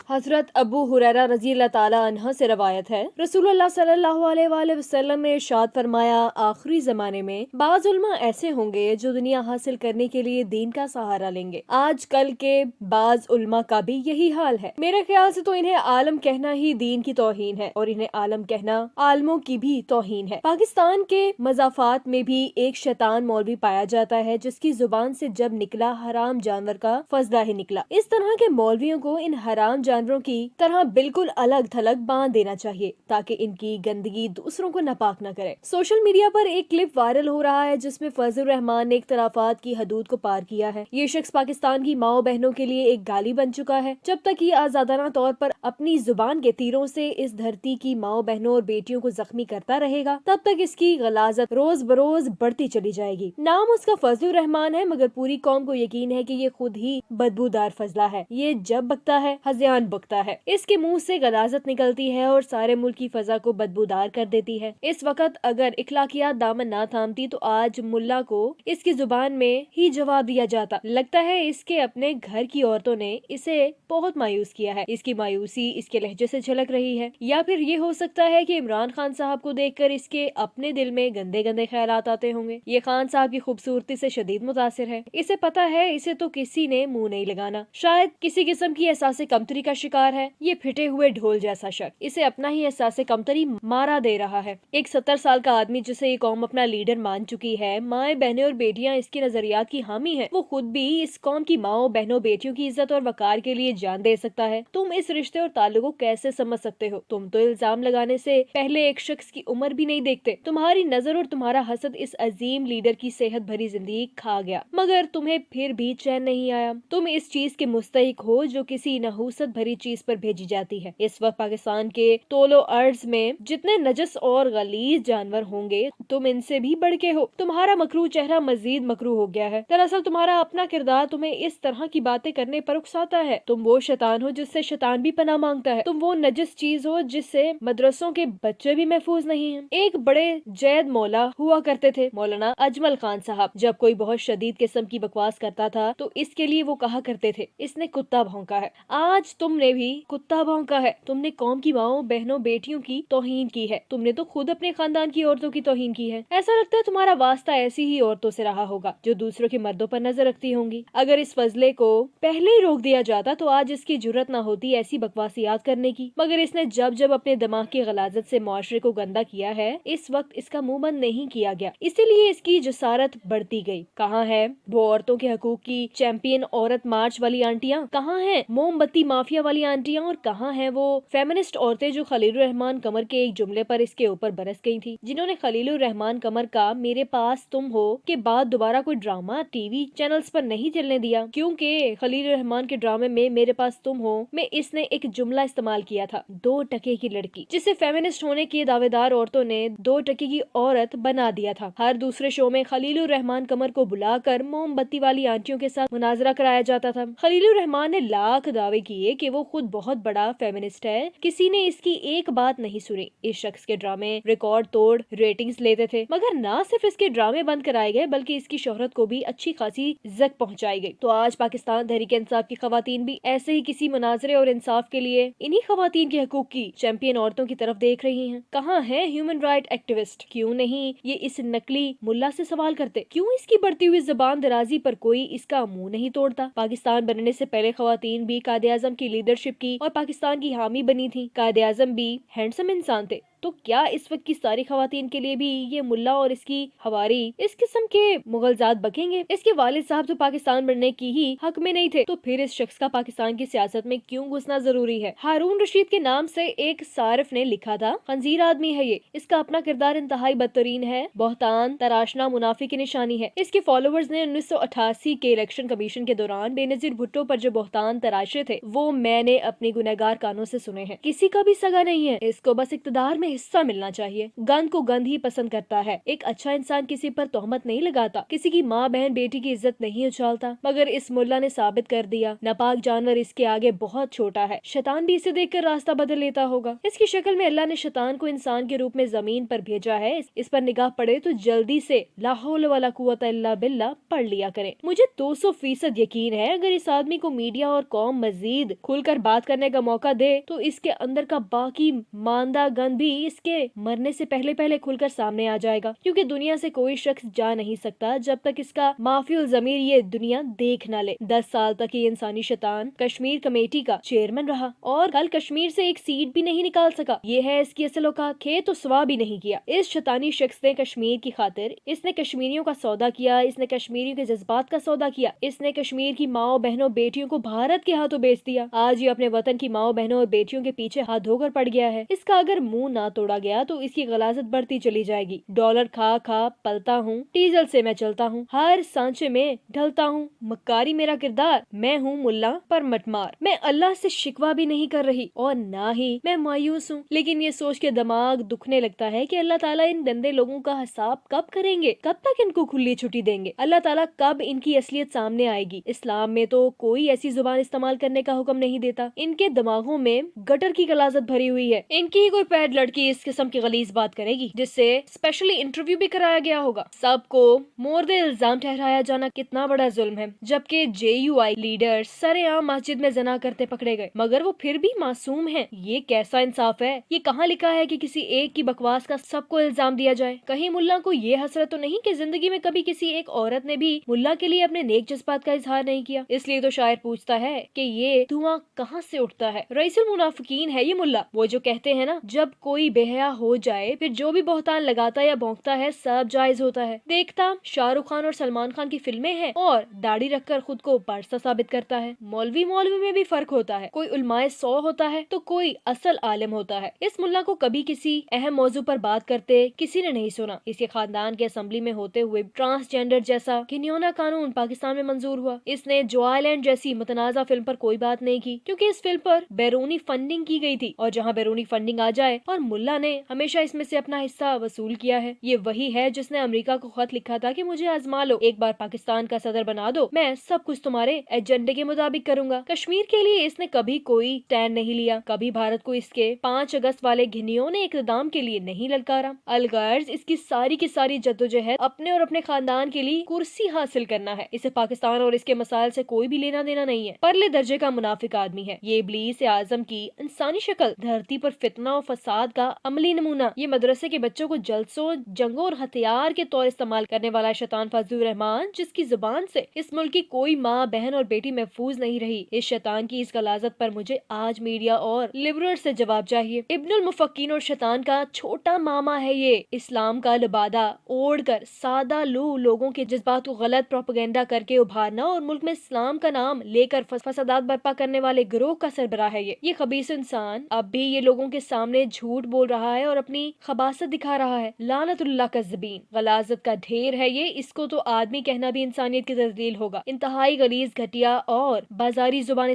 हजरत अबू हुरैरा रज़ी अल्लाह ताला अन्हा से रवायत है, रसूलुल्लाह सल्लल्लाहु अलैहि वसल्लम ने इरशाद फरमाया, आखिरी जमाने में बाज़ उलमा ऐसे होंगे जो दुनिया हासिल करने के लिए दीन का सहारा लेंगे। आज कल के बाज़ उलमा का भी यही हाल है। मेरे ख्याल से तो इन्हें आलम कहना ही दीन की तौहीन है और इन्हें आलम कहना आलमों की भी तौहीन है। पाकिस्तान के मज़ाफ़ात में भी एक शैतान मौलवी पाया जाता है जिसकी जुबान से जब निकला हराम जानवर का फजला ही निकला। इस तरह के मौलवियों को इन हराम जानवरों की तरह बिल्कुल अलग थलग बांध देना चाहिए ताकि इनकी गंदगी दूसरों को नापाक न करे। सोशल मीडिया पर एक क्लिप वायरल हो रहा है जिसमें फजलुर रहमान ने इख्तलाफात की हदूद को पार किया है। ये शख्स पाकिस्तान की माओ बहनों के लिए एक गाली बन चुका है। जब तक ये आजादाना तौर पर अपनी जुबान के तीरों से इस धरती की माओ बहनों और बेटियों को जख्मी करता रहेगा, तब तक इसकी गलाजत रोज बरोज बढ़ती चली जाएगी। नाम उसका फजलुर रहमान है, मगर पूरी कौम को यकीन है कि ये खुद ही बदबूदार फजला है। ये जब बकता है हज़ियान बकता है, इसके मुंह से गलाजत निकलती है और सारे मुल्क की फजा को बदबूदार कर देती है। इस वक्त अगर इखलाकियात दामन ना थामती तो आज मुल्ला को इसकी जुबान में ही जवाब दिया जाता। लगता है इसके अपने घर की औरतों ने इसे बहुत मायूस किया है। इसकी मायूसी इसके लहजे से झलक रही है, या फिर ये हो सकता है कि इमरान खान साहब को देखकर इसके अपने दिल में गंदे गंदे ख्यालात आते होंगे। ये खान साहब की खूबसूरती से शदीद मुतासिर है। इसे पता है इसे तो किसी ने मुंह नहीं लगाना। शायद किसी किस्म की एहसास कमतरी का शिकार है। ये फिटे हुए ढोल जैसा शख्स इसे अपना ही एहसास कमतरी मारा दे रहा है। एक 70 साल का आदमी जिसे ये कौम अपना लीडर मान चुकी है, माए बहनें और बेटियां इसकी नजरियात की हामी है, वो खुद भी इस कौम की माओ बहनों बेटियों की इज्जत और वकार के लिए जान दे सकता है। तुम इस रिश्ते और ताल्लुक को कैसे समझ सकते हो? तुम तो इल्जाम लगाने से पहले एक शख्स की उम्र भी नहीं देखते। तुम्हारी नजर और तुम्हारा हसद इस अजीम लीडर की सेहत भरी जिंदगी खा गया, मगर तुम्हें फिर भी चैन नहीं आया। तुम इस चीज के मुस्तहिक हो जो किसी नहूसत भरी चीज पर भेजी जाती है। इस वक्त पाकिस्तान के तोलो अर्ज में जितने नजस और गलीज जानवर होंगे, तुम इनसे भी बढ़ के हो। तुम्हारा मकरू चेहरा मजीद मकरू हो गया है। दरअसल तुम्हारा अपना किरदार तुम्हें इस तरह की बातें करने पर उकसाता है। तुम वो शैतान हो जिससे शैतान भी पनाह मांगता है। तुम वो नजस चीज हो जिससे मदरसों के बच्चे भी महफूज नहीं हैं। एक बड़े जैद मौला हुआ करते थे, मौलाना अजमल खान साहब। जब कोई बहुत शदीद किस्म की बकवास करता था तो इसके लिए वो कहा करते थे, इसने कुत्ता भौंका है। आज तुमने भी कुत्ता भौंका है। तुमने कौम की माओ बहनों बेटियों की तौहीन की है। तुमने तो खुद अपने खानदान की औरतों की तौहीन की है। ऐसा लगता है तुम्हारा वास्ता ऐसी ही औरतों से रहा होगा जो दूसरों के मर्दों पर नजर रखती होंगी। अगर इस फजले को पहले ही रोक दिया जाता तो आज इसकी जुर्रत न होती ऐसी बकवासियात करने की। मगर इसने जब जब अपने दिमाग की गलाजत से मुआशरे को गंदा किया है, इस वक्त इसका मुंह बंद नहीं किया गया, इसीलिए इसकी जसारत बढ़ती गई। कहाँ है वो औरतों के हकूक की चैंपियन औरत मार्च वाली आंटियां? कहाँ है मोमबत्ती माफिया वाली आंटियां? और कहाँ है वो फेमिनिस्ट औरतें जो खलीलुर रहमान कमर के एक जुमले पर इसके ऊपर बरस गई थी, जिन्होंने खलीलुर रहमान कमर का मेरे पास तुम हो के बाद दोबारा कोई ड्रामा टीवी चैनल्स पर नहीं चलने दिया, क्योंकि खलीलुर रहमान के ड्रामे में मेरे पास तुम हो में इसने एक जुमला इस्तेमाल किया था, 2 टके की लड़की, जिसे फेमिनिस्ट होने की दावेदार औरतों ने 2 टके की औरत बना दिया था। हर दूसरे शो में खलीलुर रहमान कमर को बुलाकर मोमबत्ती वाली आंटियों के साथ मुनाजरा कराया जाता था। खलीलुर रहमान ने लाख दावे किए कि वो खुद बहुत बड़ा फेमिनिस्ट है, किसी ने इसकी एक बात नहीं सुनी। इस शख्स के ड्रामे रिकॉर्ड तोड़ रेटिंग्स लेते थे, मगर न सिर्फ इसके ड्रामे बंद कराए गए बल्कि इसकी शोहरत को भी अच्छी खासी इज्जत पहुंचाई गई। तो आज पाकिस्तान तहरीक इंसाफ की खवातीन भी ऐसे ही किसी मुनाजरे और इंसाफ के लिए इन्हीं खवातीन के हकूक की चैंपियन औरतों की तरफ देख रही हैं। कहाँ है ह्यूमन राइट एक्टिविस्ट? क्यों नहीं ये इस नकली मुल्ला से सवाल करते? क्यों इसकी बढ़ती हुई जबान दराजी पर कोई इसका मुंह नहीं तोड़ता? पाकिस्तान बनने से पहले खवातीन भी कायदे आजम की लीडरशिप की और पाकिस्तान की हामी बनी थी। कायदे आजम भी हैंडसम इंसान थे। तो क्या इस वक्त की सारी खवातीन के लिए भी ये मुल्ला और इसकी हवारी इस किस्म के मुगलजात बकेंगे? इसके वालिद साहब तो पाकिस्तान बनने की ही हक में नहीं थे, तो फिर इस शख्स का पाकिस्तान की सियासत में क्यों घुसना जरूरी है? हारून रशीद के नाम से एक सारिफ ने लिखा था, खंजीर आदमी है ये, इसका अपना किरदार इंतहाई बदतरीन है, बहतान तराशना मुनाफी की निशानी है। इसके फॉलोअर्स ने 1988 के इलेक्शन कमीशन के दौरान बेनजीर भुट्टो पर जो बहतान तराशे थे वो मैंने अपनी गुनहगार कानों से सुने हैं। किसी का भी सगा नहीं है, इसको बस इक्तदार में हिस्सा मिलना चाहिए। गंद को गंद ही पसंद करता है। एक अच्छा इंसान किसी पर तोहमत नहीं लगाता, किसी की माँ बहन बेटी की इज्जत नहीं उछालता। मगर इस मुल्ला ने साबित कर दिया, नापाक जानवर इसके आगे बहुत छोटा है। शैतान भी इसे देखकर रास्ता बदल लेता होगा। इसकी शक्ल में अल्लाह ने शैतान को इंसान के रूप में जमीन पर भेजा है। इस पर निगाह पड़े तो जल्दी से ला हौल वला कुव्वता इल्ला बिल्लाह पढ़ लिया करें। मुझे 200% यकीन है, अगर इस आदमी को मीडिया और कौम मजीद खुलकर बात करने का मौका दे तो इसके अंदर का बाकी मांदा गंद भी इसके मरने से पहले पहले खुलकर सामने आ जाएगा। क्योंकि दुनिया से कोई शख्स जा नहीं सकता जब तक इसका माफियुल जमीर ये दुनिया देख न ले। 10 साल तक ये इंसानी शैतान कश्मीर कमेटी का चेयरमैन रहा और कल कश्मीर से एक सीट भी नहीं निकाल सका। ये है इसकी असल औकात। खेत तो सवा भी नहीं किया। इस शैतानी शख्स ने कश्मीर की खातिर इसने कश्मीरियों का सौदा किया, इसने कश्मीरियों के जज्बात का सौदा किया, इसने कश्मीर की माओ बहनों बेटियों को भारत के हाथों बेच दिया। आज ये अपने वतन की माओ बहनों और बेटियों के पीछे हाथ धोकर पड़ गया है। इसका अगर मुंह ना तोड़ा गया तो इसकी गलाजत बढ़ती चली जाएगी। डॉलर खा खा पलता हूँ, डीजल से मैं चलता हूँ, हर सांचे में ढलता हूँ, मक्कारी मेरा किरदार, मैं हूँ मुल्ला पर मटमार। मैं अल्लाह से शिकवा भी नहीं कर रही और ना ही मैं मायूस हूँ, लेकिन ये सोच के दिमाग दुखने लगता है कि अल्लाह ताला इन गंदे लोगों का हिसाब कब करेंगे, कब तक इनको खुली छुट्टी देंगे, अल्लाह ताला कब इनकी असलियत सामने आएगी। इस्लाम में तो कोई ऐसी जुबान इस्तेमाल करने का हुक्म नहीं देता। इनके दिमागों में गटर की गलाजत भरी हुई है। इनकी ही कोई पैड लड़की इस किस्म की गलीज बात करेगी जिससे स्पेशली इंटरव्यू भी कराया गया होगा। सबको मोर्दे इल्जाम ठहराया जाना कितना बड़ा जुल्म है। जबकि JUI लीडर सरेआम मस्जिद में जना करते पकड़े गए मगर वो फिर भी मासूम हैं। ये कैसा इंसाफ है? ये कहाँ लिखा है कि किसी एक की बकवास का सबको इल्जाम दिया जाए? कहीं मुल्ला को ये हसरत तो नहीं कि जिंदगी में कभी किसी एक औरत ने भी मुल्ला के लिए अपने नेक जज्बात का इजहार नहीं किया? इसलिए तो शायर पूछता है कि ये धुआं कहाँ से उठता है। रईसुल मुनाफिकीन है ये मुल्ला, वो जो कहते हैं ना, जब कोई बेहया हो जाए फिर जो भी बहतान लगाता या भौंकता है सब जायज होता है। देखता शाहरुख खान और सलमान खान की फिल्में हैं और दाढ़ी रखकर खुद को बादशाह साबित करता है। मौलवी में भी फर्क होता है। कोई उलमाए 100 होता है तो कोई असल आलिम होता है। इस मुल्ला को कभी किसी अहम मौजू पर बात करते किसी ने नहीं सुना। इसके खानदान के असेंबली में होते हुए ट्रांसजेंडर जैसा घिनौना कानून पाकिस्तान में मंजूर हुआ। इसने जो आइलैंड जैसी मुतनाज़ा फिल्म पर कोई बात नहीं की क्योंकि इस फिल्म पर बैरूनी फंडिंग की गई थी और जहाँ बैरूनी फंडिंग आ जाए, और मुल्ला ने हमेशा इसमें से अपना हिस्सा वसूल किया है। ये वही है जिसने अमेरिका को खत लिखा था कि मुझे आजमा लो, एक बार पाकिस्तान का सदर बना दो, मैं सब कुछ तुम्हारे एजेंडे के मुताबिक करूंगा। कश्मीर के लिए इसने कभी कोई स्टैंड नहीं लिया। कभी भारत को इसके 5 अगस्त वाले घिनियोने इक़्तिदाम के लिए नहीं ललकारा। अलगर्ज इसकी सारी की सारी जद्दोजहद अपने और अपने खानदान के लिए कुर्सी हासिल करना है। इसे पाकिस्तान और इसके मसाइल से कोई भी लेना देना नहीं है। परले दर्जे का मुनाफिक आदमी है ये। इब्लीस आजम की इंसानी शक्ल, धरती पर फितना और फसाद का अमली नमूना। ये मदरसे के बच्चों को जलसों, जंगों और हथियार के तौर इस्तेमाल करने वाला शैतान फजलुर रहमान, जिसकी जुबान से इस मुल्क की कोई माँ बहन और बेटी महफूज नहीं रही। इस शैतान की इस गलाजत पर मुझे आज मीडिया और लिबरल से जवाब चाहिए। इब्नुल मुफक्किन और शैतान का छोटा मामा है ये। इस्लाम का लिबादा ओढ़ कर सादा लोगों के जज्बात को गलत प्रोपेगेंडा करके उभारना और मुल्क में इस्लाम का नाम लेकर फसादात बर्पा करने वाले गिरोह का सरबराह है ये खबीस इंसान अब भी ये लोगों के सामने झूठ बोल रहा है और अपनी खबासत दिखा रहा है। लानतुल्लाह का ज़बीन, गलाजत का ढेर है ये। इसको तो आदमी कहना भी इंसानियत की तजलील होगा। इंतहाई गलीज, घटिया और बाजारी जुबान